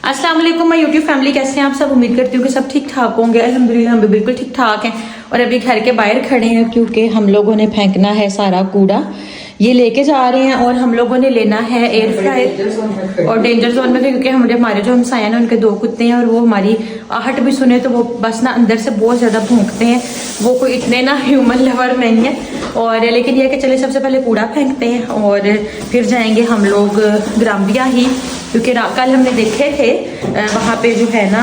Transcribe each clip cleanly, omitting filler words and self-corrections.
अस्सलाम वालेकुम my YouTube family, कैसे हैं आप सब। उम्मीद करती हूँ कि सब ठीक ठाक होंगे। अल्हम्दुलिल्लाह हम भी बिल्कुल ठीक ठाक हैं और अभी घर के बाहर खड़े हैं क्योंकि हम लोगों ने फेंकना है सारा कूड़ा। ये लेके जा रहे हैं और हम लोगों ने लेना है एयर फ्रायर और डेंजर जोन में, क्योंकि हमारे जो हमसाए हैं उनके 2 कुत्ते हैं और वो हमारी आहट भी सुने तो वो बस ना अंदर से बहुत ज़्यादा भौंकते हैं। वो कोई इतने ना ह्यूमन लवर नहीं है और लेकिन ये कि चले सबसे पहले कूड़ा फेंकते हैं और फिर जाएंगे हम लोग ग्राम्बिया ही, क्योंकि कल हमने देखे थे वहाँ पे जो है ना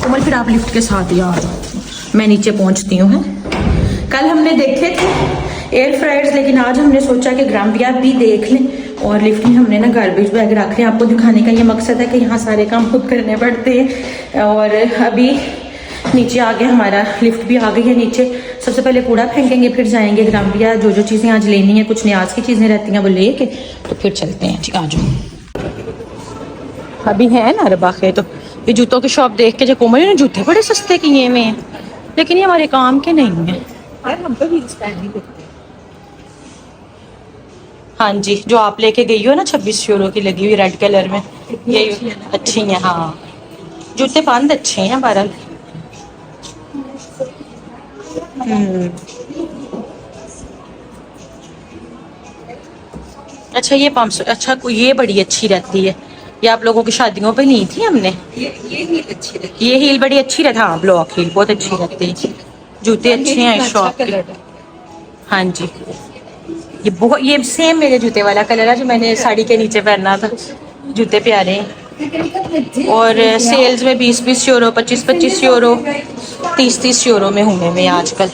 कोमल, फिर आप लिफ्ट के साथ ही आ जाओ, मैं नीचे पहुँचती हूँ। कल हमने देखे थे एयर फ्रायर्स, लेकिन आज हमने सोचा कि ग्राम्बिया भी देख लें और लिफ्ट में हमने ना गार्बेज बैग रख लिया। आपको दिखाने का ये मकसद है कि यहाँ सारे काम खुद करने पड़ते हैं। और अभी नीचे आ गया हमारा, लिफ्ट भी आ गई है नीचे। सबसे पहले कूड़ा फेंकेंगे फिर जाएंगे ग्राम्बिया। जो चीज़ें आज लेनी है, कुछ न्याज की चीज़ें रहती हैं वो ले के तो फिर चलते हैं जी। आ जाओ, अभी है ना रबाखे तो ये जूतों की शॉप देख के जो कोमल ने जूते बड़े सस्ते किए हुए हैं, लेकिन ये हमारे काम के नहीं है यार, हम तो हील स्टैंड ही करते हैं। हाँ जी, जो आप लेके गई हो ना 26 यूरो की लगी हुई रेड कलर में, ये अच्छी है। हाँ जूते बंद अच्छे हैं बहरहाल। अच्छा ये 500, अच्छा ये बड़ी अच्छी रहती है, ये आप लोगों की शादियों पे ली थी हमने। ये हील अच्छी रहती है, ये हील बड़ी अच्छी रहती है। हाँ ब्लॉक हील बहुत अच्छी रहती है, जूते अच्छे हैं इस शॉप के। हाँ जी, ये बहुत, ये सेम मेरे जूते वाला कलर है जो मैंने साड़ी के नीचे पहना था। जूते प्यारे हैं और सेल्स में 20-20 यूरो, 25-25 यूरो, 30-30 यूरो में होंगे मैं आजकल।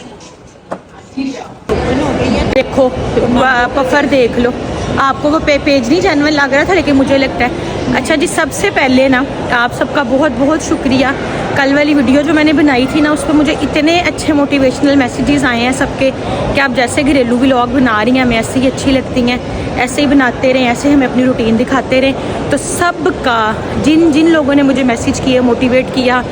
देखो पफर देख लो, आपको वो पेज नहीं जेन्युइन लग रहा था लेकिन मुझे लगता है। अच्छा जी, सबसे पहले ना आप सबका बहुत बहुत शुक्रिया। कल वाली वीडियो जो मैंने बनाई थी ना, उस पर मुझे इतने अच्छे मोटिवेशनल मैसेजेस आए हैं सबके कि आप जैसे घरेलू व्लॉग बना रही हैं हमें ऐसे ही अच्छी लगती हैं, ऐसे ही बनाते रहें, ऐसे हमें अपनी रूटीन दिखाते रहें। तो सबका, जिन जिन लोगों ने मुझे मैसेज किए, मोटिवेट किया,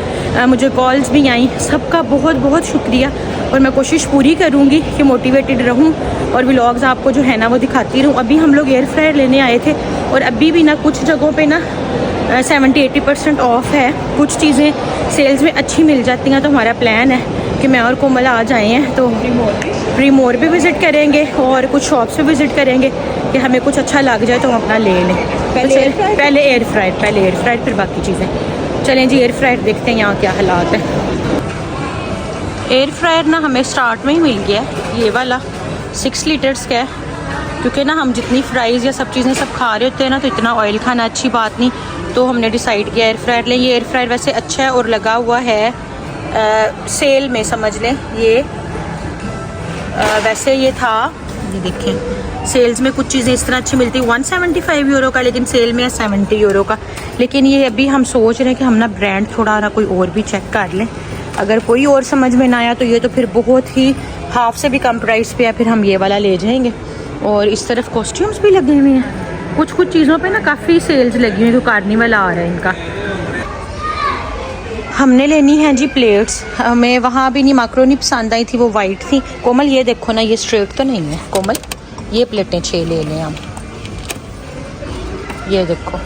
मुझे कॉल्स भी आई, सबका बहुत बहुत शुक्रिया। और मैं कोशिश पूरी करूँगी कि मोटिवेटेड रहूँ और व्लॉग्स आपको जो है ना वो दिखाती रहूँ। अभी हम लोग एयर फ्रायर लेने आए थे और अभी भी ना कुछ जगहों पे ना 70-80% ऑफ है, कुछ चीज़ें सेल्स में अच्छी मिल जाती हैं। तो हमारा प्लान है कि मैं और कोमल आ जाए हैं तो प्रीमोर भी विज़िट करेंगे और कुछ शॉप्स पे विज़िट करेंगे कि हमें कुछ अच्छा लग जाए तो हम अपना ले लें। पहले एयर फ्रायर फिर बाकी चीज़ें। चलें जी, एयर फ्रायर देखते हैं यहाँ क्या हालात है। एयर फ्रायर ना हमें स्टार्ट में ही मिल गया, ये वाला 6 लीटर्स का है, क्योंकि ना हम जितनी फ्राइज़ या सब चीज़ें सब खा रहे होते हैं ना तो इतना ऑयल खाना अच्छी बात नहीं, तो हमने डिसाइड किया एयर फ्रायर लें। ये एयर फ्रायर वैसे अच्छा है और लगा हुआ है सेल में, समझ लें ये वैसे ये था, ये देखें सेल्स में कुछ चीज़ें इस तरह अच्छी मिलती है 175 यूरो का, लेकिन सेल में है 70 यूरो का। लेकिन ये अभी हम सोच रहे हैं कि हम ना ब्रांड थोड़ा ना कोई और भी चेक कर लें, अगर कोई और समझ में ना आया तो ये तो फिर बहुत ही हाफ से भी कम प्राइस पे है, फिर हम ये वाला ले जाएंगे। और इस तरफ कॉस्ट्यूम्स भी लगे हुए हैं, कुछ चीज़ों पे ना काफ़ी सेल्स लगी हुई है, तो कार्निवल आ रहा है इनका। हमने लेनी है जी प्लेट्स, हमें वहाँ भी नहीं माकरोनी पसंद आई थी, वो वाइट थी। कोमल ये देखो ना, ये स्ट्रेट तो नहीं है कोमल, ये प्लेटें 6 ले लें हम। ये देखो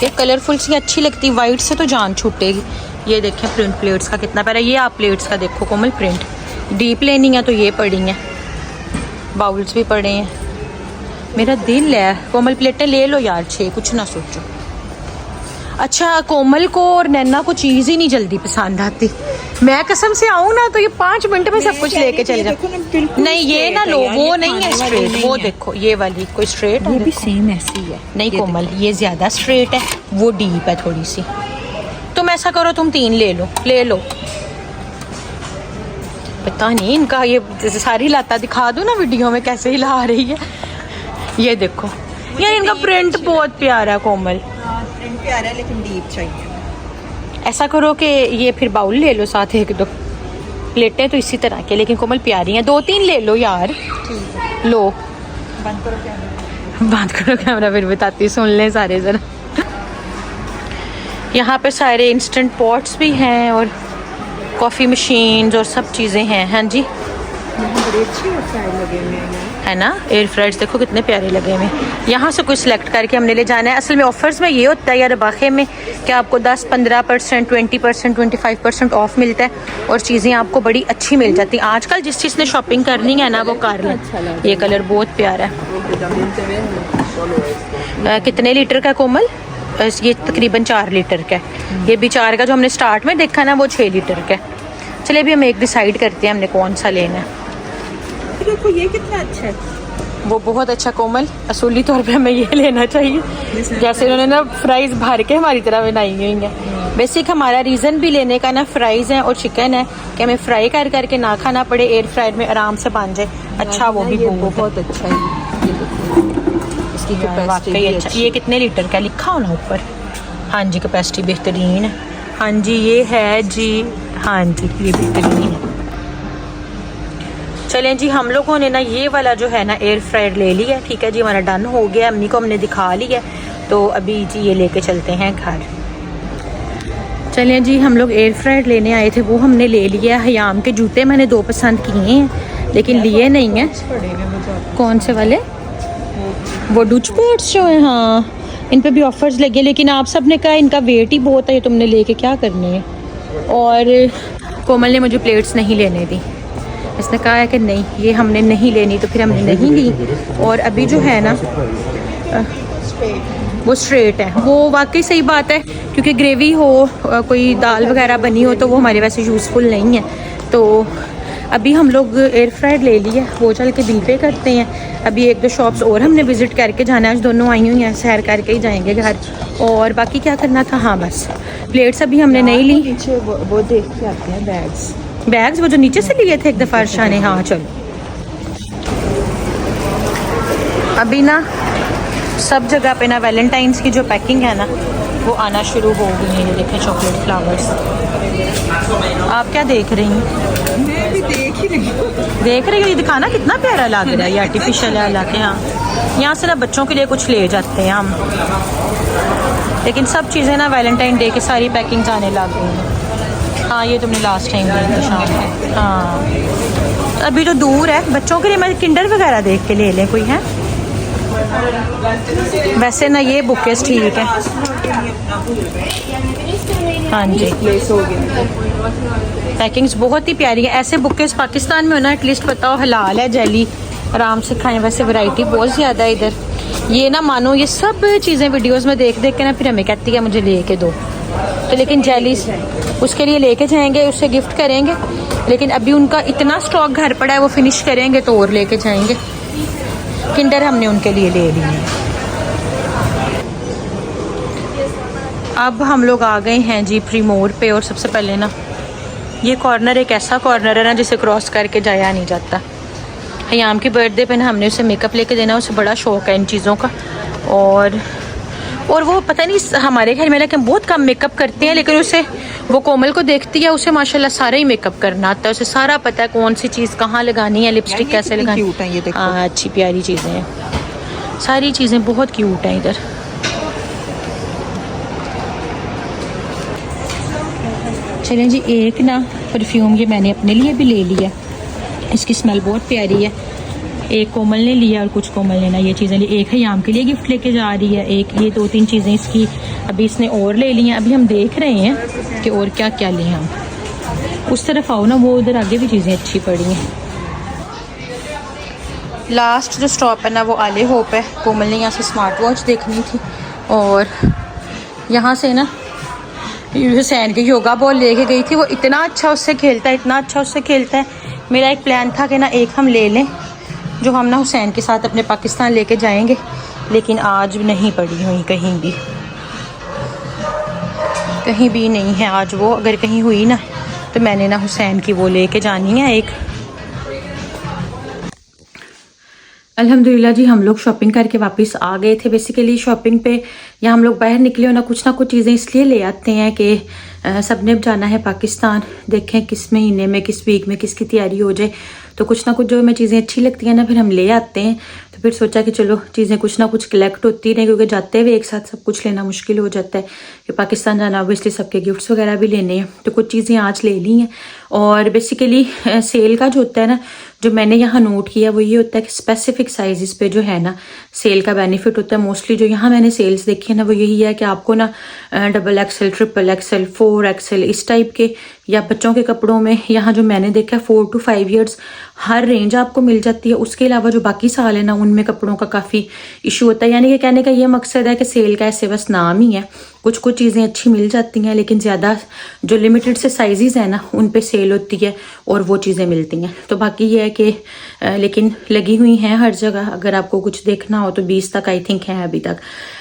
ये कलरफुल सी अच्छी लगती, वाइट से तो जान छूटेगी। ये देखें प्रिंट प्लेट्स का कितना प्यारा, ये आप प्लेट्स का देखो कोमल प्रिंट। डीप लेनी है तो ये पड़ी हैं, बाउल्स भी पड़े हैं। मेरा दिल है कोमल प्लेटें ले लो यार 6, कुछ ना सोचो। अच्छा कोमल को और नैना को चीज़ ही नहीं जल्दी पसंद आती, मैं कसम से आऊँ ना तो ये 5 मिनट में सब कुछ लेके चले जाओ। नहीं ये ना लो, वो नहीं है स्ट्रेट, वो देखो ये वाली कोई स्ट्रेट, ये भी सेम ऐसी है। नहीं कोमल ये ज़्यादा स्ट्रेट है, वो डीप है थोड़ी सी। तुम ऐसा करो, तुम 3 ले लो। पता नहीं इनका ये जैसे सारी लाता दिखा दो ना वीडियो में कैसे ही ला रही है। ये देखो यार इनका प्रिंट बहुत प्यारा है कोमल, प्रिंट प्यारा है लेकिन डीप चाहिए। ऐसा करो कि ये फिर बाउल ले लो साथ, 1-2 प्लेटें तो इसी तरह के, लेकिन कोमल प्यारी हैं, 2-3 ले लो यार। लो बंद करो कैमरा फिर बताती, सुन लें सारे जरा। यहाँ पे सारे इंस्टेंट पॉट्स भी हैं और कॉफ़ी मशीन्स और सब चीज़ें हैं। हाँ जी बड़े अच्छे फ्राई लगे हुए हैं है ना। एयर फ्राइड्स देखो कितने प्यारे लगे हुए। यहाँ से कुछ सिलेक्ट करके हमने ले जाना है। असल में ऑफर्स में ये होता है यार बाखे में कि आपको 10-15%, 20%, 25% ऑफ मिलता है और चीज़ें आपको बड़ी अच्छी मिल जाती हैं। आजकल जिस चीज़ ने शॉपिंग करनी है ना वो कर लें। ये कलर बहुत प्यारा है। कितने लीटर का कोमल? ये तकरीबन 4 लीटर का है। ये भी 4 का जो हमने स्टार्ट में देखा ना वो 6 लीटर का है। चलिए अभी हम एक डिसाइड करते हैं हमने कौन सा लेना है। देखो ये कितना अच्छा है। वो बहुत अच्छा कोमल, असूली तौर पे हमें ये लेना चाहिए। जैसे उन्होंने ना फ्राइज भर के हमारी तरह बनाई हुई हैं। बेसिक हमारा रीज़न भी लेने का ना फ्राइज है और चिकन है कि हमें फ्राई कर करके ना खाना पड़े, एयर फ्रायर में आराम से बन जाए। अच्छा वो भी बहुत अच्छा है। इसकी वाकई अच्छा। ये कितने लीटर का लिखा हो ना ऊपर? हाँ जी कैपेसिटी बेहतरीन है। हाँ जी ये है जी, हाँ जी ये बेहतरीन है। चलें जी हम लोगों ने ना ये वाला जो है ना एयर फ्रायर ले लिया। ठीक है जी हमारा डन हो गया। अम्मी को हमने दिखा लिया तो अभी जी ये लेके चलते हैं घर। चलें जी हम लोग एयर फ्रायर लेने आए थे वो हमने ले लिया। हयाम के जूते मैंने 2 पसंद किए हैं लेकिन लिए नहीं हैं। कौन से वाले? वो डुच पेट्स जो है, हाँ इन पे भी ऑफर्स लगे लेकिन आप सब ने कहा इनका वेट ही बहुत है, ये तुमने लेके क्या करनी है। और कोमल ने मुझे प्लेट्स नहीं लेने दी। इसने कहा है कि नहीं ये हमने नहीं लेनी, तो फिर हमने नहीं ली। और अभी जो है ना वो स्ट्रेट है। वो वाकई सही बात है क्योंकि ग्रेवी हो कोई दाल वगैरह बनी हो तो वो हमारे वैसे यूज़फुल नहीं है। तो अभी हम लोग एयर फ्रायर ले लिया, वो चल के बिल पे करते हैं। अभी 1-2 शॉप्स और हमने विज़िट करके जाना है। आज दोनों आई हुई हैं, सैर करके ही जाएंगे घर। और बाकी क्या करना था, हाँ बस प्लेट्स अभी हमने नहीं ली। नीचे वो देख के आते हैं बैग्स वो जो नीचे से लिए थे एक दफ़ा अर्शा ने। हाँ चलो अभी ना सब जगह पे ना वैलेंटाइंस की जो पैकिंग है ना वो आना शुरू हो गई है। ये देखें चॉकलेट फ्लावर्स। आप क्या देख रही हैं? मैं भी देख ही रही हूँ। देख रही हो? ये दिखाना कितना प्यारा लग रहा है। ये आर्टिफिशियल है हालांकि। हाँ यहाँ से ना बच्चों के लिए कुछ ले जाते हैं हम, लेकिन सब चीज़ें ना वैलेंटाइन डे की सारी पैकिंग आने लग गई हैं। हाँ ये तुमने लास्ट टाइम दी थी शाम में। हाँ अभी तो दूर है बच्चों के लिए। मैं किंडर वगैरह देख के ले लें कोई है। वैसे ना ये बुकेस ठीक है। हाँ जी पैकिंग्स बहुत ही प्यारी है। ऐसे बुकेस पाकिस्तान में हो ना एटलीस्ट पता हो हलाल है, जेली आराम से खाएं। वैसे वैरायटी बहुत ज़्यादा है इधर। ये ना मानो ये सब चीज़ें वीडियोस में देख देख के ना फिर हमें कहती है मुझे लेके दो। तो लेकिन जेली उसके लिए लेके जाएंगे, उससे गिफ्ट करेंगे। लेकिन अभी उनका इतना स्टॉक घर पड़ा है वो फिनिश करेंगे तो और लेके जाएंगे। किंडर हमने उनके लिए ले लिए। अब हम लोग आ गए हैं जी प्री मोर पे। और सबसे पहले ना ये कॉर्नर एक ऐसा कॉर्नर है ना जिसे क्रॉस करके जाया नहीं जाता। हयाम की बर्थडे पे ना हमने उसे मेकअप लेके देना, उसे बड़ा शौक है इन चीज़ों का। और वो पता नहीं हमारे घर में लेकिन बहुत कम मेकअप करते हैं, लेकिन उसे वो कोमल को देखती है उसे माशाल्लाह सारा ही मेकअप करना आता है। उसे सारा पता है कौन सी चीज़ कहाँ लगानी है, लिपस्टिक कैसे लगानी है। हाँ अच्छी प्यारी चीज़ें हैं, सारी चीज़ें बहुत क्यूट हैं इधर। चलें जी एक ना परफ्यूम ये मैंने अपने लिए भी ले लिया। इसकी स्मेल बहुत प्यारी है। एक कोमल ने लिया और कुछ कोमल ने ना ये चीज़ें ली। एक हयाम के लिए गिफ्ट लेके जा रही है, एक ये 2-3 चीज़ें इसकी अभी इसने और ले ली हैं। अभी हम देख रहे हैं कि और क्या क्या लें हम। उस तरफ आओ ना, वो उधर आगे भी चीज़ें अच्छी पड़ी हैं। लास्ट जो स्टॉप है ना वो आले होप है। कोमल ने यहाँ से स्मार्ट वॉच देखनी थी और यहाँ से ना हुसैन के योगा बॉल लेके गई थी। वो इतना अच्छा उससे खेलता है, इतना अच्छा उससे खेलता है। मेरा एक प्लान था कि ना एक हम ले लें जो हम ना हुसैन के साथ अपने पाकिस्तान लेके जाएंगे, लेकिन आज नहीं पड़ी हुई कहीं भी नहीं है आज वो। अगर कहीं हुई ना तो मैंने ना हुसैन की वो लेके जानी है एक। अल्हम्दुलिल्लाह जी हम लोग शॉपिंग करके वापस आ गए थे। बेसिकली शॉपिंग पे या हम लोग बाहर निकले हो ना कुछ चीज़ें इसलिए ले आते हैं कि सबने जाना है पाकिस्तान। देखें किस महीने में, किस वीक में किसकी तैयारी हो जाए, तो कुछ ना कुछ जो हमें चीज़ें अच्छी लगती हैं ना फिर हम ले आते हैं। तो फिर सोचा कि चलो चीज़ें कुछ ना कुछ कलेक्ट होती रहें, क्योंकि जाते हुए एक साथ सब कुछ लेना मुश्किल हो जाता है कि पाकिस्तान जाना ऑब्वियसली सबके गिफ्ट्स वगैरह भी लेने हैं। तो कुछ चीज़ें आज ले ली हैं। और बेसिकली सेल का जो होता है ना, जो मैंने यहाँ नोट किया वो ये होता है कि स्पेसिफिक साइज़ पे जो है ना सेल का बेनिफिट होता है। मोस्टली जो यहाँ मैंने सेल्स देखी है ना वो यही है कि आपको ना XXL, XXL, 4XL इस टाइप के, या बच्चों के कपड़ों में यहाँ जो मैंने देखा 4 to 5 years हर रेंज आपको मिल जाती है। उसके अलावा जो बाकी साल है ना उनमें कपड़ों का काफ़ी इशू होता है। यानी कि कहने का ये मकसद है कि सेल का ऐसे बस नाम ही है, कुछ कुछ चीज़ें अच्छी मिल जाती हैं लेकिन ज़्यादा जो लिमिटेड से साइजेस हैं ना उन पे सेल होती है और वो चीज़ें मिलती हैं। तो बाकी ये है कि लेकिन लगी हुई हैं हर जगह, अगर आपको कुछ देखना हो तो 20 तक आई थिंक है अभी तक।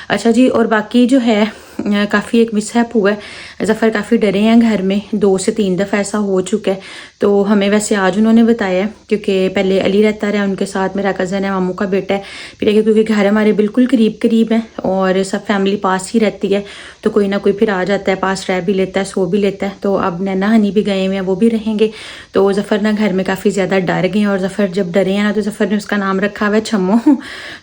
अच्छा जी, और बाकी जो है काफ़ी एक मिसहैप हुआ है। ज़फ़र काफ़ी डरे हैं घर में, 2 से 3 दफ़ा ऐसा हो चुका है। तो हमें वैसे आज उन्होंने बताया, क्योंकि पहले अली रहता रहा उनके साथ, मेरा कज़न है, मामू का बेटा है, फिर क्योंकि घर हमारे बिल्कुल करीब है और सब फैमिली पास ही रहती है, तो कोई ना कोई फिर आ जाता है, पास रह भी लेता है, सो भी लेता है। तो अब नैना हनी भी गए हुए हैं, वो भी रहेंगे। तो ज़फ़र ना घर में काफ़ी ज़्यादा डर गए, और ज़फ़र जब डरे हैं ना तो ज़फ़र ने उसका नाम रखा हुआ है छम्मो।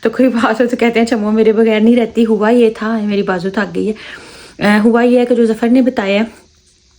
तो कोई बात हो तो कहते हैं छम्मो मेरे बगैर नहीं रहती। हुआ ये था, मेरी बाजू थक गई है, हुआ ये है कि जो ज़फ़र ने बताया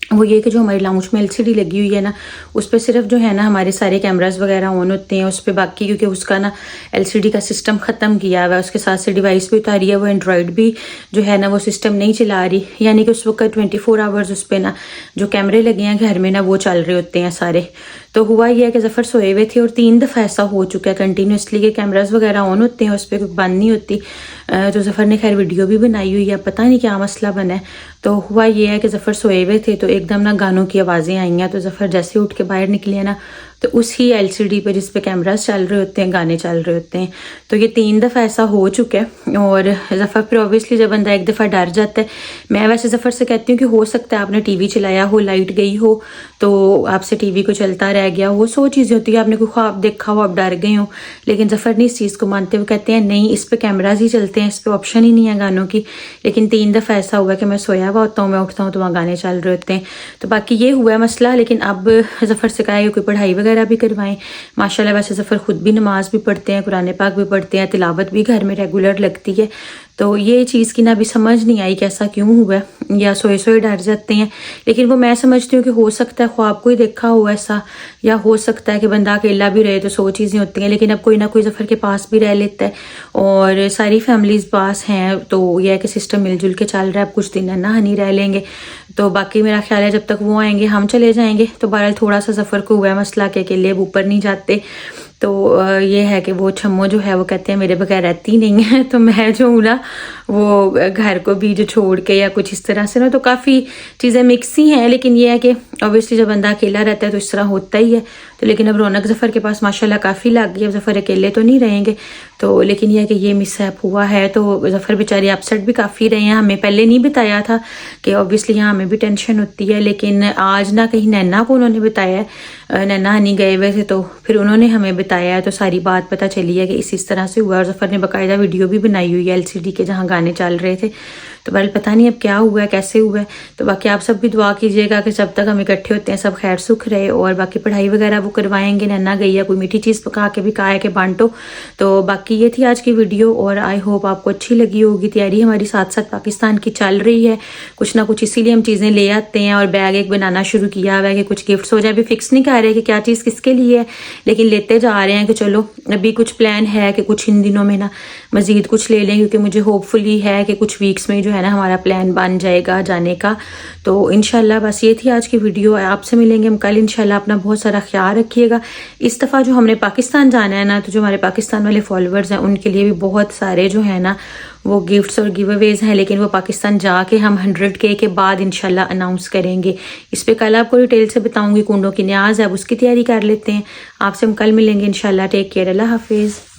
वो ये कि जो हमारी लाउंज में LCD लगी हुई है ना उस पर सिर्फ जो है ना हमारे सारे कैमरास वगैरह ऑन होते हैं उस पर। बाकी क्योंकि उसका ना LCD का सिस्टम ख़त्म किया हुआ है, उसके साथ से डिवाइस भी उतारी है, वो एंड्रॉयड भी जो है ना वो सिस्टम नहीं चला रही। यानी कि उस वक्त 24 आवर्स उस पर ना जो कैमरे लगे हैं घर में ना वो चल रहे होते हैं सारे। तो हुआ ये है कि ज़फ़र सोए हुए थे और 3 दफ़ा ऐसा हो चुका है कंटिन्यूसली कि कैमरास वगैरह ऑन होते हैं, उस पर कोई बंद नहीं होती। तो ज़फ़र ने खैर वीडियो भी बनाई हुई है, पता नहीं क्या मसला बना है। तो हुआ ये है कि ज़फ़र सोए हुए थे तो एकदम ना गानों की आवाज़ें आई हैं। तो ज़फ़र जैसे उठ के बाहर निकले ना तो उसी LCD पे जिस पे कैमरास चल रहे होते हैं, गाने चल रहे होते हैं। तो ये 3 दफ़ा ऐसा हो चुका है। और ज़फ़र फिर ऑब्वियसली जब बंदा एक दफ़ा डर जाता है, मैं वैसे ज़फ़र से कहती हूँ कि हो सकता है आपने TV चलाया हो, लाइट गई हो तो आपसे TV को चलता रह गया हो, 100 चीज़ें होती है, आपने कोई ख्वाब देखा हो, आप डर गए हो। लेकिन ज़फ़र नहीं इस चीज़ को मानते, वो कहते हैं नहीं इस पर कैमराज ही चलते हैं, इस पर ऑप्शन ही नहीं है गानों की। लेकिन 3 दफ़ा ऐसा हुआ कि मैं सोया हुआ होता हूँ, मैं उठता हूँ तो वहाँ गाने चल रहे होते हैं। तो बाकी ये हुआ है मसला। लेकिन अब ज़फ़र से कहा है कोई पढ़ाई वगैरह भी करवाएं। माशाल्लाह वैसे ज़फ़र खुद भी नमाज भी पढ़ते हैं, कुरान पाक भी पढ़ते हैं, तिलावत भी घर में रेगुलर लगती है। तो ये चीज़ की ना अभी समझ नहीं आई कि ऐसा क्यों हुआ है, या सोए सोए डर जाते हैं। लेकिन वो मैं समझती हूँ कि हो सकता है ख्वाब को ही देखा हो ऐसा, या हो सकता है कि बंदा अकेला भी रहे तो 100 चीज़ें होती हैं। लेकिन अब कोई ना कोई ज़फ़र के पास भी रह लेता है और सारी फैमिलीज़ पास हैं, तो यह है कि सिस्टम मिलजुल के चल रहा है। अब कुछ दिन ना हनी रह लेंगे, तो बाकी मेरा ख्याल है जब तक वो आएंगे हम चले जाएंगे। तो बहरहाल थोड़ा सा ज़फ़र को हुआ है मसला कि अकेले अब ऊपर नहीं जाते। तो ये है कि वो छम्मो जो है वो कहते हैं मेरे बगैर रहती नहीं है। तो मैं जो हूँ ना वो घर को भी जो छोड़ के या कुछ इस तरह से ना, तो काफ़ी चीज़ें मिक्स ही हैं। लेकिन ये है कि ऑब्वियसली जब बंदा अकेला रहता है तो इस तरह होता ही है। तो लेकिन अब रौनक ज़फ़र के पास माशाल्लाह काफ़ी लग गई, अब ज़फ़र अकेले तो नहीं रहेंगे। तो लेकिन यह है कि ये मिसहैप हुआ है। तो ज़फ़र बेचारे अपसेट भी काफ़ी रहे हैं, हमें पहले नहीं बताया था कि ऑब्वियसली यहाँ हमें भी टेंशन होती है। लेकिन आज ना कहीं नैना को उन्होंने बताया, नैना हनी गए हुए थे तो फिर उन्होंने हमें बताया, तो सारी बात पता चली है कि इस तरह से हुआ। और ज़फ़र ने बाकायदा वीडियो भी बनाई हुई है LCD के जहाँ गाने चल रहे थे। तो बहरहाल पता नहीं अब क्या हुआ है, कैसे हुआ है। तो बाकी आप सब भी दुआ कीजिएगा कि जब तक हम इकट्ठे होते हैं सब खैर सुख रहे। और बाकी पढ़ाई वगैरह वो करवाएंगे, नैना गई है, कोई मीठी चीज़ पका के भी कहा है कि बांटो। तो बाकी ये थी आज की वीडियो और आई होप आपको अच्छी लगी होगी। तैयारी हमारी साथ साथ पाकिस्तान की चल रही है, कुछ ना कुछ इसीलिए हम चीज़ें ले आते हैं। और बैग एक बनाना शुरू किया हुआ है कि कुछ गिफ्ट्स हो जाए। अभी फिक्स नहीं कर रहे कि क्या चीज़ किसके लिए है, लेकिन लेते जा रहे हैं कि चलो अभी कुछ प्लान है कि कुछ इन दिनों में ना मज़ीद कुछ ले लें, क्योंकि मुझे होपफुली है कि कुछ वीक्स में जो है ना हमारा प्लान बन जाएगा जाने का। तो इंशाल्लाह बस ये थी आज की वीडियो। आपसे मिलेंगे हम कल इंशाल्लाह। अपना बहुत सारा ख्याल रखिएगा। इस दफ़ा जो हमने पाकिस्तान जाना है ना, तो जो हमारे पाकिस्तान वाले फॉलोअर्स हैं उनके लिए भी बहुत सारे जो है ना वो गिफ्ट्स और गिव अवेज हैं। लेकिन वो पाकिस्तान जाके हम 100K के बाद इंशाल्लाह अनाउंस करेंगे। इस पे कल आपको डिटेल से बताऊंगी। कुंडों की न्याज है, अब उसकी तैयारी कर लेते हैं। आपसे हम कल मिलेंगे इंशाल्लाह। टेक केयर, अल्लाह हाफिज़।